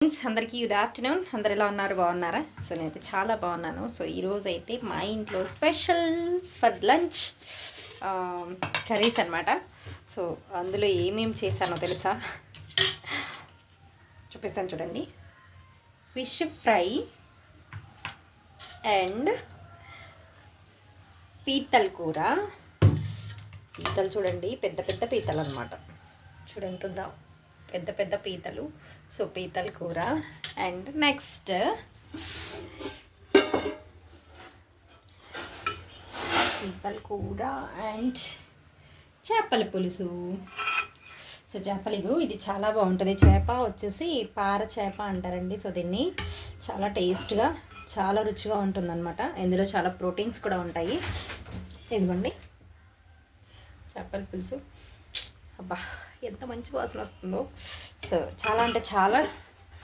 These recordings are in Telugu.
ఫ్రెండ్స్ అందరికీ గుడ్ ఆఫ్టర్నూన్. అందరు ఎలా ఉన్నారు? బాగున్నారా? సో నేనైతే చాలా బాగున్నాను. సో ఈరోజు అయితే మా ఇంట్లో స్పెషల్ ఫర్ లంచ్ కర్రీస్ అనమాట. సో అందులో ఏమేమి చేశానో తెలుసా? చూపిస్తాను చూడండి. ఫిష్ ఫ్రై అండ్ పీతల కూర. పీతలు చూడండి, పెద్ద పెద్ద పీతలు అనమాట. చూడండి ఎంత ఉందా, పెద్ద పెద్ద పీతలు. సో పీతల కూర అండ్ నెక్స్ట్ పీతల కూర అండ్ చేపల పులుసు. సో చేపల ఇగురు, ఇది చాలా బాగుంటుంది. చేప వచ్చేసి పార చేప అంటారండి. సో దీన్ని చాలా టేస్ట్గా, చాలా రుచిగా ఉంటుందన్నమాట. ఇందులో చాలా ప్రోటీన్స్ కూడా ఉంటాయి. ఇదిగోండి చేపల పులుసు. అబ్బా ఎంత మంచి వాసన వస్తుందో. సో చాలా అంటే చాలా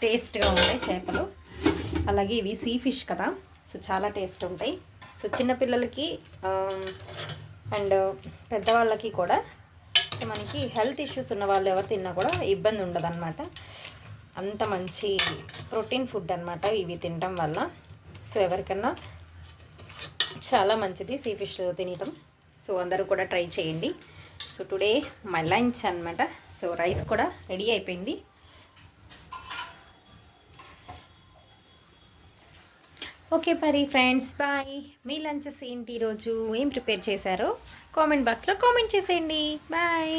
టేస్ట్గా ఉంటాయి చేపలు. అలాగే ఇవి సీ ఫిష్ కదా, సో చాలా టేస్ట్ ఉంటాయి. సో చిన్నపిల్లలకి అండ్ పెద్దవాళ్ళకి కూడా, సో మనకి హెల్త్ ఇష్యూస్ ఉన్న వాళ్ళు ఎవరు తిన్నా కూడా ఇబ్బంది ఉండదు అనమాట. అంత మంచి ప్రోటీన్ ఫుడ్ అనమాట ఇవి తినడం వల్ల. సో ఎవరికన్నా చాలా మంచిది సీ ఫిష్ తినటం. సో అందరూ కూడా ట్రై చేయండి. సో టుడే మై లంచ్ అనమాట. సో రైస్ కూడా రెడీ అయిపోయింది. ఓకే మరి ఫ్రెండ్స్, బాయ్. మీ లంచెస్ ఏంటి ఈరోజు, ఏం ప్రిపేర్ చేశారో కామెంట్ బాక్స్లో కామెంట్ చేసేయండి. బాయ్.